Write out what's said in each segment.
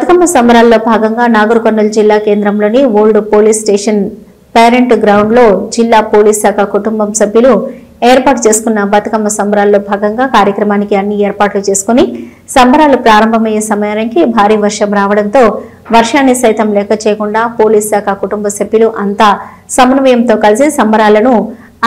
బతుకమ్మ సంబరాల్లో భాగంగా నాగర్కర్నూలు జిల్లా కేంద్రంలోని old police station parent ground లో జిల్లా పోలీస్ శాఖ కుటుంబం సభ్యులు ఏర్పాటు చేసుకున్న బతుకమ్మ సంబరాల్లో భాగంగా కార్యక్రమానికి అన్ని ఏర్పాట్లు చేసుకుని సంబరాలు ప్రారంభమయ్యే సమయానికి భారీ వర్షం రావడంతో వర్షాన్ని సైతం లెక్క చేయకుండా పోలీస్ శాఖ కుటుంబ సభ్యులు అంతా సమన్వయంతో కలిసి సంబరాలను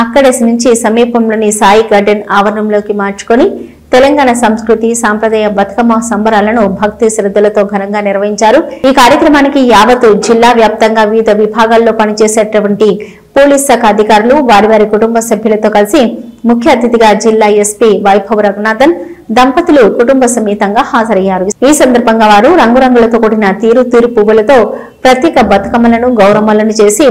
అక్కడి నుంచి సమీపంలోని సాయి గార్డెన్ ఆవరణంలోకి మార్చుకొని తెలంగాణ సంస్కృతి సాంప్రదాయ బతుకమ్మ సంబరాలను భక్తి శ్రద్ధలతో ఘనంగా నిర్వహించారు। ఈ కార్యక్రమానికి యావత్తు జిల్లా వ్యాప్తంగా వివిధ విభాగాల్లో పనిచేసేటువంటి పోలీస్ శాఖ అధికారులు వారి వారి కుటుంబ సభ్యులతో కలిసి ముఖ్య అతిథిగా జిల్లా ఎస్పీ వైభవ్ రఘునాథన్ దంపతులు కుటుంబ సమేతంగా హాజరయ్యారు। ఈ సందర్భంగా వారు రంగురంగులతో కూడిన తీరు పువ్వులతో ప్రత్యేక బతుకమ్మలను గౌరమ్మలను చేసి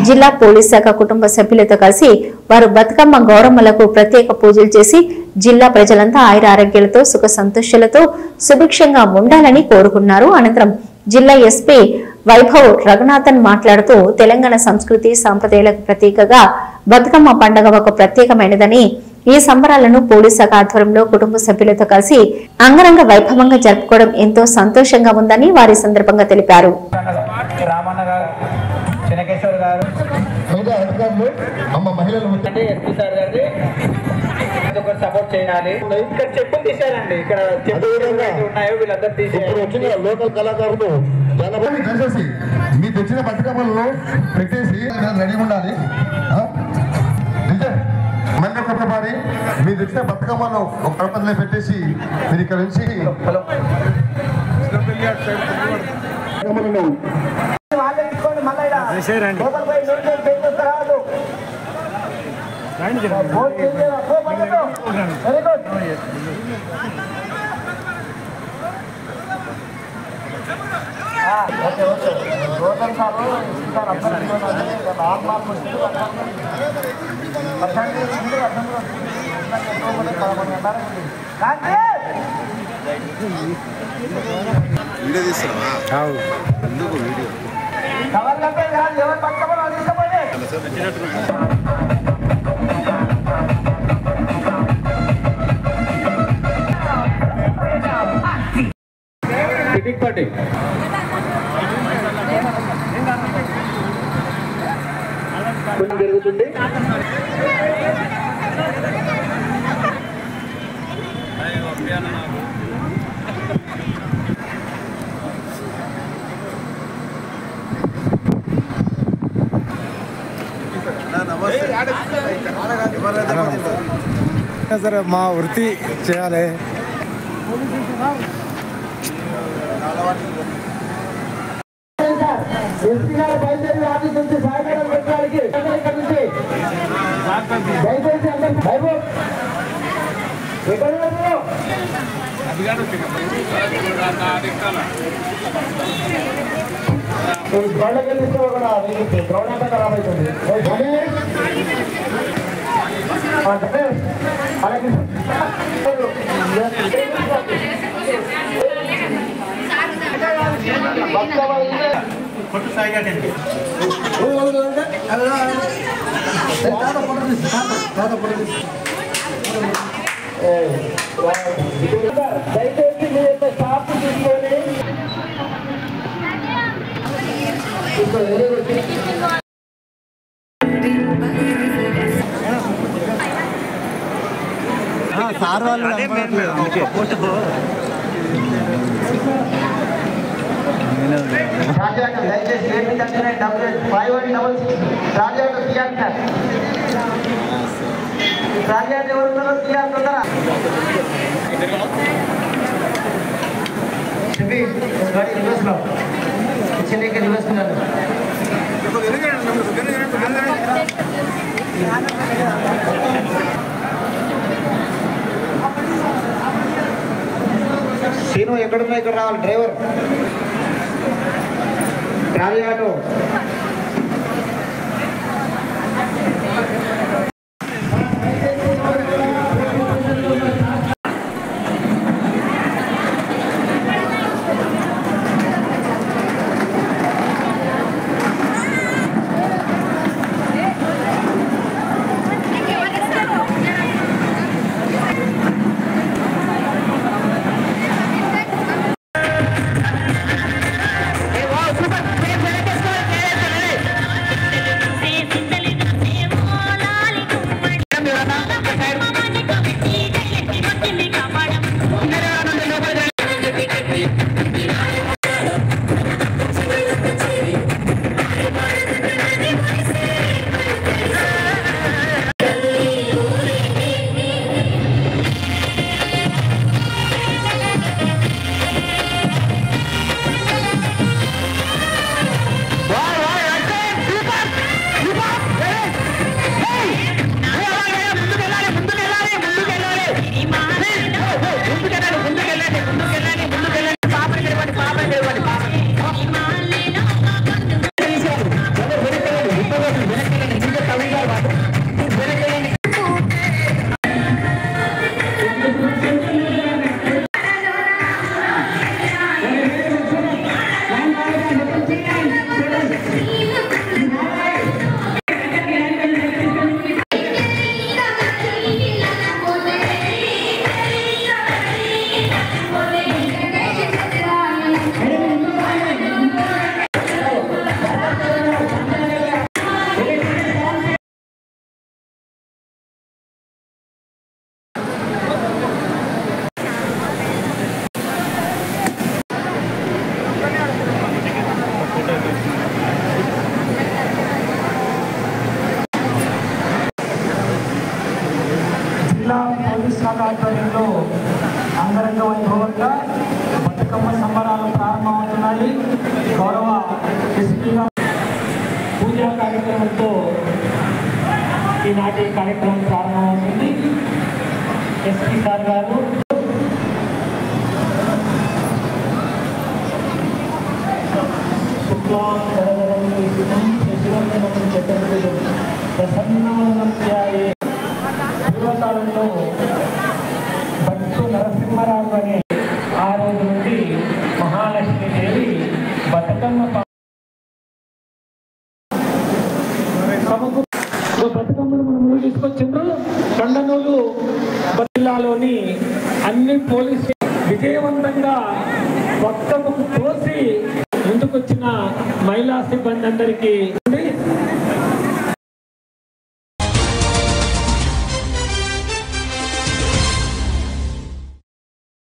జిల్లా పోలీస్ శాఖ కుటుంబ సభ్యులతో కలిసి వారు బతుకమ్మ గౌరమ్మలకు ప్రత్యేక పూజలు చేసి జిల్లా ప్రజలంతా ఆయుర ఆరోగ్యాలతో సుఖ సంతోషాలతో సుభిక్షంగా ఉండాలని కోరుకున్నారు। అనంతరం జిల్లా ఎస్పీ వైభవ్ రఘునాథన్ మాట్లాడుతూ తెలంగాణ సంస్కృతి సాంప్రదాయాలకు ప్రతీకగా బతుకమ్మ పండుగ ఒక ప్రత్యేకమైనదని ఈ సంబరాలను పోలీస్ శాఖ ఆధ్వర్యంలో కుటుంబ సభ్యులతో కలిసి అంగరంగ వైభవంగా జరుపుకోవడం ఎంతో సంతోషంగా ఉందని వారి సందర్భంగా తెలిపారు। సపోర్ట్ చేయాలి ఇక్కడ చెప్పులు తీశారండి ఇక్కడ ఉన్నాయో వీళ్ళందరూ తీసారు వచ్చిన లోకల్ కళాకారులు కలిసేసి మీ తెచ్చిన బతుకమ్మలను పెట్టేసి రెడీ ఉండాలి మళ్ళీ ఒక పాడి మీ తెచ్చిన బతుకమ్మను ఒక కడపలో పెట్టేసి మీరు ఇక్కడ నుంచి వీడియో తీస్తున్నావా ఎందుకు వీడియో పార్టీ జరుగుతుంది సరే మా వృత్తి చేయాలి సార్ వాళ్ళు రాజాకు దయచేసి ఏమి తగ్గిన WH5166 రాజాకు తీయాలి సార్ రాజాకు ఎవరున్నారో తీయాలి తొందర చెప్పి గాడి రివర్స్లో చెన్నైకి రివర్స్ ఉన్నారు సీను ఎక్కడున్నా ఇక్కడ రావాలి డ్రైవర్ ట్రావెల్ ఆటో పోలీస్ శాఖ ఆధ్వర్యంలో అంగరంగ వైభవంగా బతుకమ్మ సంబరాలు ప్రారంభమవుతున్నాయి. గౌరవ ఎస్పీ పూజా కార్యక్రమంతో ఈనాటి కార్యక్రమం ప్రారంభమవుతుంది. ఎస్పీ సార్ గారు పూర్వకాలంలో భక్తు నరసింహరావు అనే ఆ రోజు నుండి మహాలక్ష్మీదేవి బతుకమ్మ బతుకమ్మను మనం ముందు తీసుకొచ్చిండ్రు. కొండనూలు జిల్లాలోని అన్ని పోలీస్ విజయవంతంగా బతుకమ్మకు పోసి ముందుకొచ్చిన మహిళా సిబ్బంది అందరికీ